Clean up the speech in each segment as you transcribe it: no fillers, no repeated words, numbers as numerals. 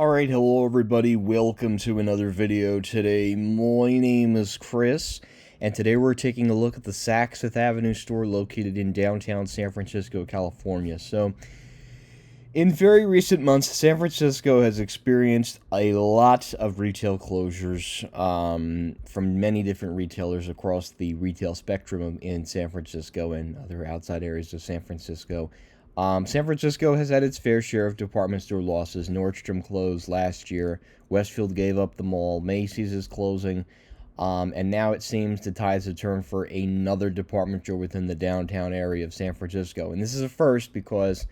Alright, hello everybody, welcome to another video today. My name is Chris, and today we're taking a look at the Saks Fifth Avenue store located in downtown San Francisco, California. So, in very recent months, San Francisco has experienced a lot of retail closures from many different retailers across the retail spectrum in San Francisco and other outside areas of San Francisco. San Francisco has had its fair share of department store losses. Nordstrom closed last year. Westfield gave up the mall. Macy's is closing. And now it seems the tides have turned for another department store within the downtown area of San Francisco. And this is a first because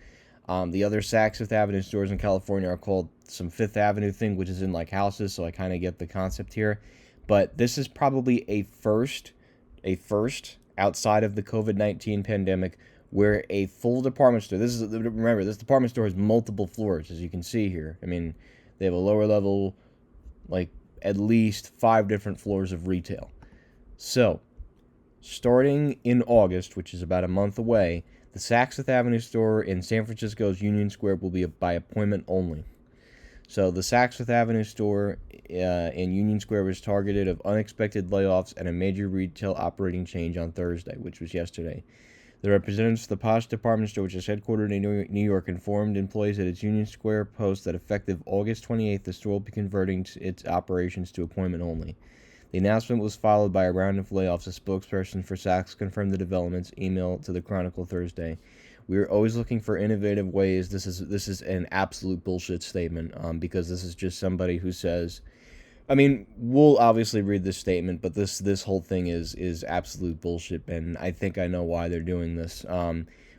the other Saks Fifth Avenue stores in California are called some Fifth Avenue thing, which is in like houses, so I kind of get the concept here. But this is probably a first outside of the COVID-19 pandemic where a full department store, remember, this department store has multiple floors, as you can see here. I mean, they have a lower level, like at least 5 different floors of retail. So, starting in August, which is about a month away, the Saks Fifth Avenue store in San Francisco's Union Square will be by appointment only. So the Saks Fifth Avenue store in Union Square was targeted of unexpected layoffs and a major retail operating change on Thursday, which was yesterday. The representatives of the Posh department store, which is headquartered in New York, informed employees at its Union Square post that effective August 28th, the store will be converting its operations to appointment only. The announcement was followed by a round of layoffs. A spokesperson for Saks confirmed the developments, email to the Chronicle Thursday. We are always looking for innovative ways. This is an absolute bullshit statement because this is just somebody who says, I mean, we'll obviously read this statement, but this whole thing is absolute bullshit, and I think I know why they're doing this.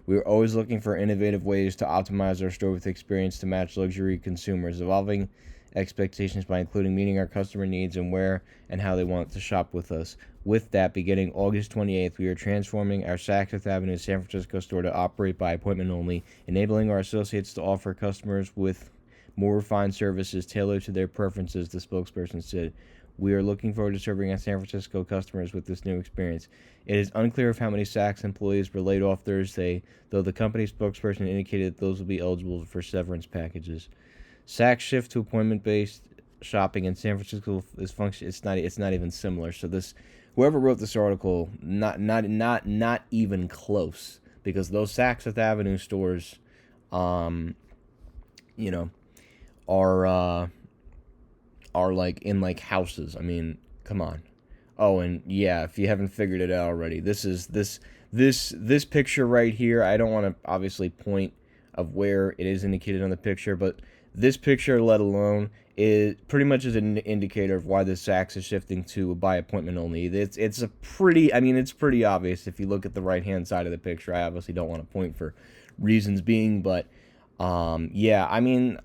We're always looking for innovative ways to optimize our store with experience to match luxury consumers, evolving expectations by including meeting our customer needs and where and how they want to shop with us. With that, beginning August 28th, we are transforming our Saks Fifth Avenue San Francisco store to operate by appointment only, enabling our associates to offer customers with more refined services tailored to their preferences, the spokesperson said. We are looking forward to serving our San Francisco customers with this new experience. It is unclear if how many Saks employees were laid off Thursday, though the company spokesperson indicated that those will be eligible for severance packages. Saks shift to appointment-based shopping in San Francisco is function. It's not even similar. So this, whoever wrote this article, not even close, because those Saks Fifth Avenue stores, you know, are like in like houses. I mean, come on. Oh, and yeah, if you haven't figured it out already, this picture right here. I don't want to obviously point of where it is indicated on the picture, but this picture, let alone, is pretty much is an indicator of why the Saks is shifting to by appointment only. It's a pretty, I mean, it's pretty obvious if you look at the right hand side of the picture. I obviously don't want to point for reasons being, but yeah, I mean.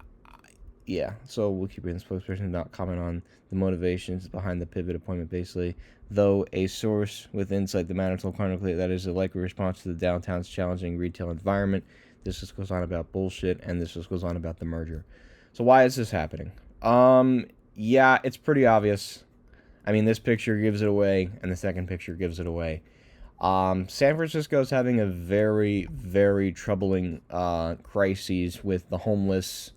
Yeah, so we'll keep reading. The spokesperson did not comment on the motivations behind the pivot appointment, basically, though a source with insight, the matter told Chronicle that is a likely response to the downtown's challenging retail environment. This just goes on about bullshit, and this just goes on about the merger. So why is this happening? Yeah, it's pretty obvious. I mean, this picture gives it away, and the second picture gives it away. San Francisco is having a very, very troubling crises with the homeless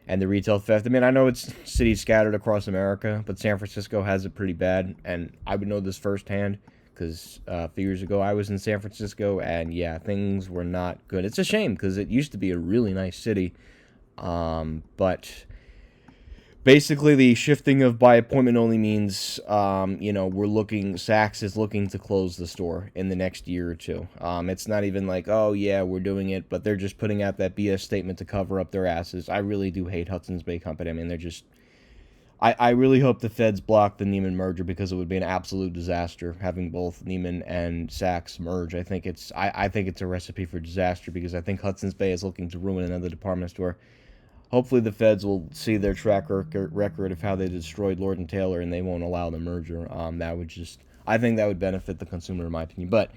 and the retail theft. I mean, I know it's cities scattered across America, but San Francisco has it pretty bad, and I would know this firsthand because a few years ago I was in San Francisco, and yeah, things were not good. It's a shame because it used to be a really nice city, but basically the shifting of by appointment only means, Saks is looking to close the store in the next year or two. It's not even like, oh yeah, we're doing it, but they're just putting out that BS statement to cover up their asses. I really do hate Hudson's Bay Company. I mean, they're just, I really hope the feds block the Neiman merger because it would be an absolute disaster having both Neiman and Saks merge. I think it's a recipe for disaster because I think Hudson's Bay is looking to ruin another department store. Hopefully the feds will see their track record of how they destroyed Lord & Taylor and they won't allow the merger. I think that would benefit the consumer in my opinion. But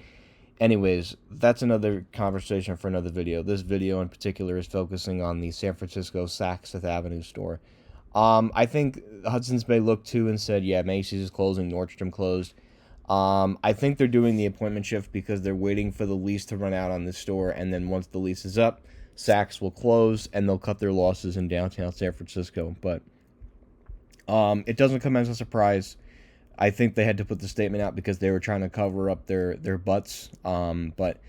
anyways, that's another conversation for another video. This video in particular is focusing on the San Francisco Saks Fifth Avenue store. I think Hudson's Bay looked too and said, yeah, Macy's is closing, Nordstrom closed. I think they're doing the appointment shift because they're waiting for the lease to run out on this store, and then once the lease is up, Saks will close and they'll cut their losses in downtown San Francisco. But it doesn't come as a surprise. I think they had to put the statement out because they were trying to cover up their butts. But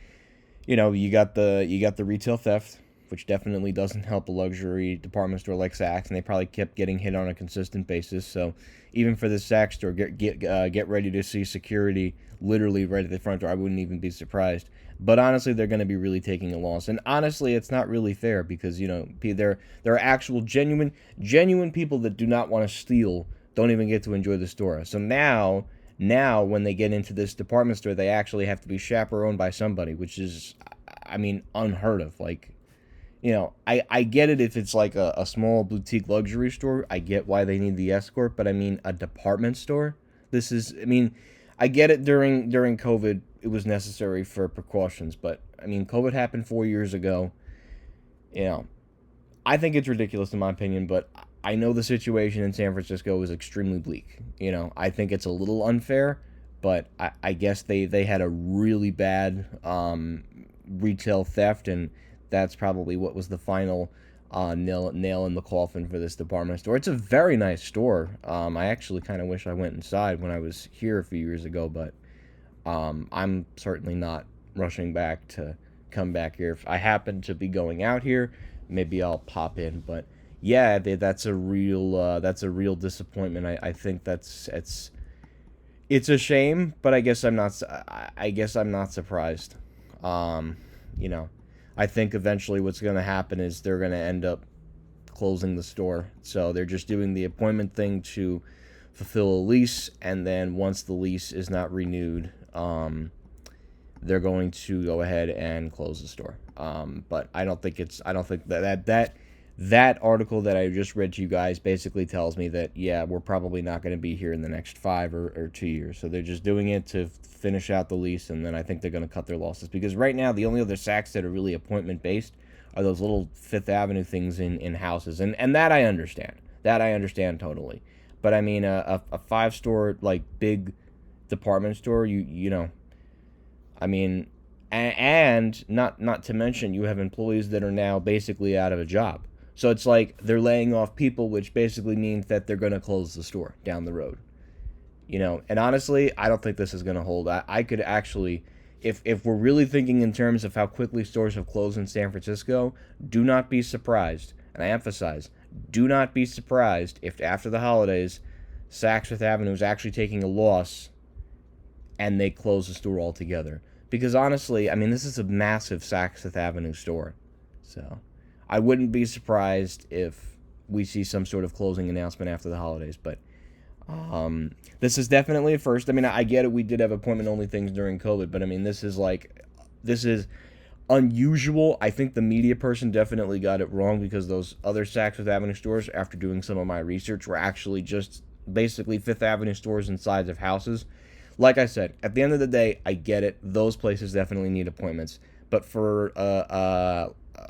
you got the retail theft, which definitely doesn't help a luxury department store like Saks, and they probably kept getting hit on a consistent basis. So even for this Saks store, get ready to see security literally right at the front door. I wouldn't even be surprised. But honestly, they're going to be really taking a loss, and honestly, it's not really fair because there are actual genuine people that do not want to steal, don't even get to enjoy the store. So now when they get into this department store, they actually have to be chaperoned by somebody, which is, I mean, unheard of. Like, I get it if it's like a small boutique luxury store. I get why they need the escort, but I mean, a department store? I get it during COVID, it was necessary for precautions, but I mean, COVID happened 4 years ago. I think it's ridiculous in my opinion, but I know the situation in San Francisco is extremely bleak. I think it's a little unfair, but I guess they had a really bad retail theft, and that's probably what was the final nail in the coffin for this department store. It's a very nice store. I actually kind of wish I went inside when I was here a few years ago, but I'm certainly not rushing back to come back here. If I happen to be going out here, maybe I'll pop in. But yeah, that's a real disappointment. I think it's a shame, but I guess I'm not surprised. I think eventually what's going to happen is they're going to end up closing the store. So they're just doing the appointment thing to fulfill a lease, and then once the lease is not renewed, they're going to go ahead and close the store. But I don't think that article that I just read to you guys basically tells me that, yeah, we're probably not going to be here in the next 5 or 2 years. So they're just doing it to finish out the lease, and then I think they're going to cut their losses. Because right now, the only other Saks that are really appointment-based are those little Fifth Avenue things in houses. And that I understand. That I understand totally. But I mean, a 5-store, like, big department store, I mean, and not to mention you have employees that are now basically out of a job. So it's like they're laying off people, which basically means that they're going to close the store down the road. And honestly, I don't think this is going to hold. I could actually, if we're really thinking in terms of how quickly stores have closed in San Francisco, do not be surprised, and I emphasize, do not be surprised if after the holidays, Saks Fifth Avenue is actually taking a loss and they close the store altogether. Because honestly, I mean, this is a massive Saks Fifth Avenue store. So I wouldn't be surprised if we see some sort of closing announcement after the holidays. But this is definitely a first. I mean, I get it. We did have appointment-only things during COVID. But, I mean, this is unusual. I think the media person definitely got it wrong because those other Saks Fifth Avenue stores, after doing some of my research, were actually just basically Fifth Avenue stores inside of houses. Like I said, at the end of the day, I get it. Those places definitely need appointments. But for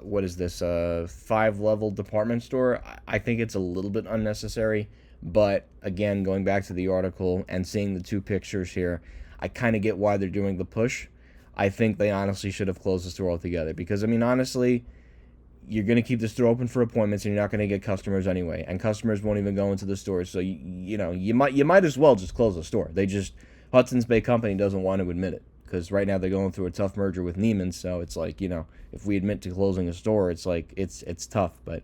what is this, 5-level department store, I think it's a little bit unnecessary. But again, going back to the article and seeing the 2 pictures here, I kind of get why they're doing the push. I think they honestly should have closed the store altogether. Because, I mean, honestly, you're going to keep the store open for appointments, and you're not going to get customers anyway. And customers won't even go into the store. So, you might as well just close the store. Hudson's Bay Company doesn't want to admit it. Because right now they're going through a tough merger with Neiman. So it's like, if we admit to closing a store, it's like, it's tough. But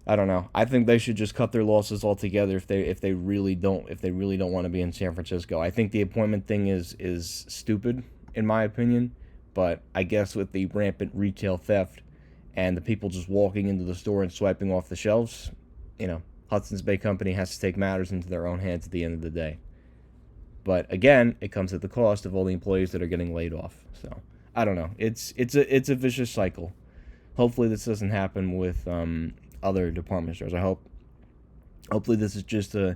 I don't know. I think they should just cut their losses altogether if they really don't want to be in San Francisco. I think the appointment thing is stupid, in my opinion. But I guess with the rampant retail theft and the people just walking into the store and swiping off the shelves, Hudson's Bay Company has to take matters into their own hands at the end of the day. But again, it comes at the cost of all the employees that are getting laid off. So I don't know. It's a vicious cycle. Hopefully this doesn't happen with other department stores. Hopefully this is just San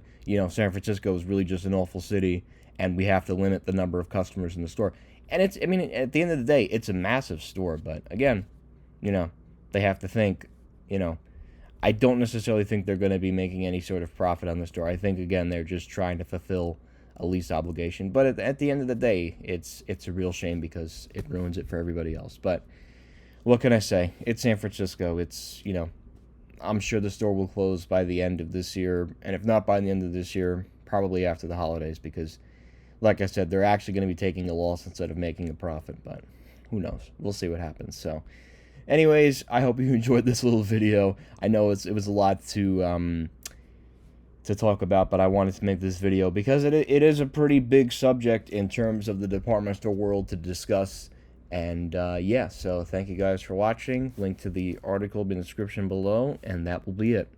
Francisco is really just an awful city, and we have to limit the number of customers in the store. And at the end of the day, it's a massive store. But again, they have to think, I don't necessarily think they're going to be making any sort of profit on the store. I think, again, they're just trying to fulfill a lease obligation. But at the end of the day, it's a real shame because it ruins it for everybody else. But what can I say? It's San Francisco. It's, you know, I'm sure the store will close by the end of this year, and if not by the end of this year, probably after the holidays, because, like I said, they're actually going to be taking a loss instead of making a profit, but who knows? We'll see what happens. So, anyways, I hope you enjoyed this little video. I know it was a lot to talk about, but I wanted to make this video because it is a pretty big subject in terms of the department store world to discuss. And yeah, so thank you guys for watching. Link to the article in the description below, and that will be it.